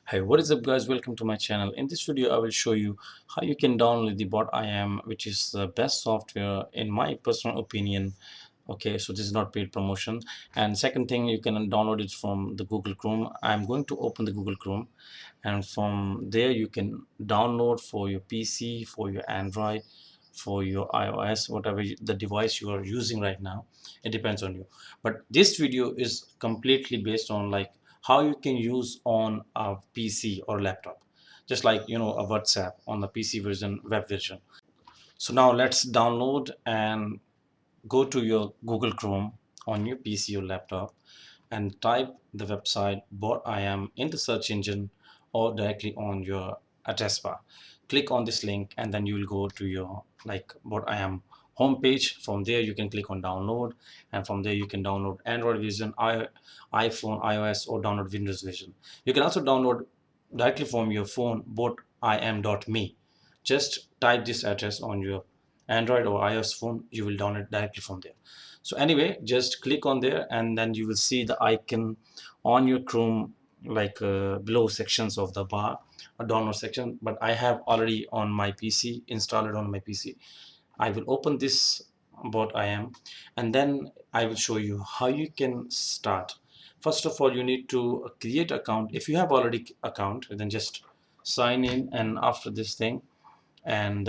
Hey, what is up guys? Welcome to my channel. In this video I will show you how you can download the BOTIM, which is the best software in my personal opinion. Okay, so this is not paid promotion. And second thing, you can download it from the Google Chrome. I'm going to open the Google Chrome, and from there you can download for your PC, for your Android, for your iOS, whatever the device you are using right now. It depends on you. But this video is completely based on like how you can use on a PC or laptop, just like a WhatsApp on the PC version, web version. So now let's download and go to your Google Chrome on your PC or laptop and type the website what I am in the search engine or directly on your address bar. Click on this link and then you will go to your like what I am homepage. From there you can click on download, and from there you can download Android version, iPhone, iOS, or download Windows version. You can also download directly from your phone both im.me. Just type this address on your Android or iOS phone, you will download directly from there. So anyway, just click on there and then you will see the icon on your Chrome, like below sections of the bar, a download section. But I have already on my PC, installed on my PC. I will open this bot I am, and then I will show you how you can start. First of all, you need to create account. If you have already account, then just sign in, and after this thing, and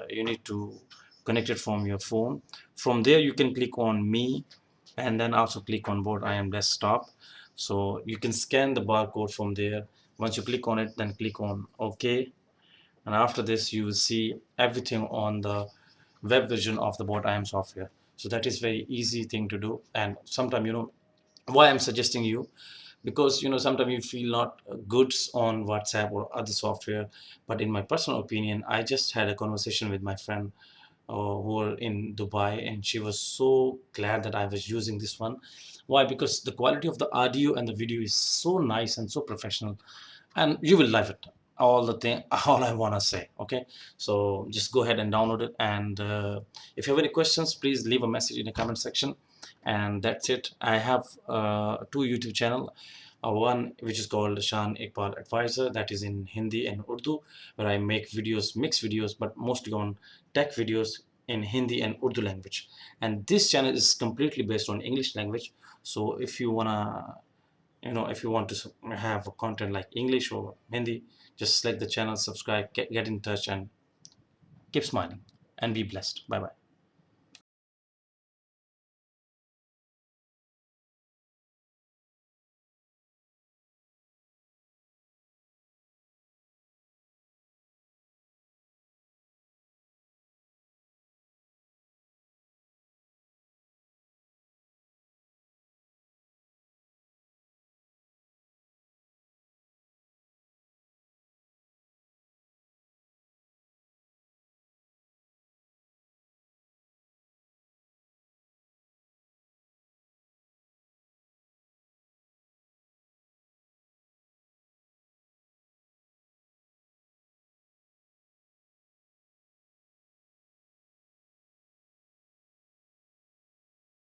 you need to connect it from your phone. From there you can click on me, and then also click on board I am desktop. So you can scan the barcode from there. Once you click on it, then click on OK, and after this you will see everything on the web version of the bot I am software. So that is very easy thing to do. And sometimes why I'm suggesting you, because sometimes you feel not good on WhatsApp or other software. But in my personal opinion, I just had a conversation with my friend who were in Dubai, and she was so glad that I was using this one. Why? Because the quality of the audio and the video is so nice and so professional, and you will love it. All the thing, all I want to say. Okay, so just go ahead and download it, and if you have any questions, please leave a message in the comment section. And that's it. I have two YouTube channel. One which is called Shan Advisor, that is in Hindi and Urdu, where I make videos, mixed videos, but mostly on tech videos in Hindi and Urdu language. And this channel is completely based on English language. So if you wanna, if you want to have a content like English or Hindi, just select the channel, subscribe, get in touch, and keep smiling and be blessed. Bye bye.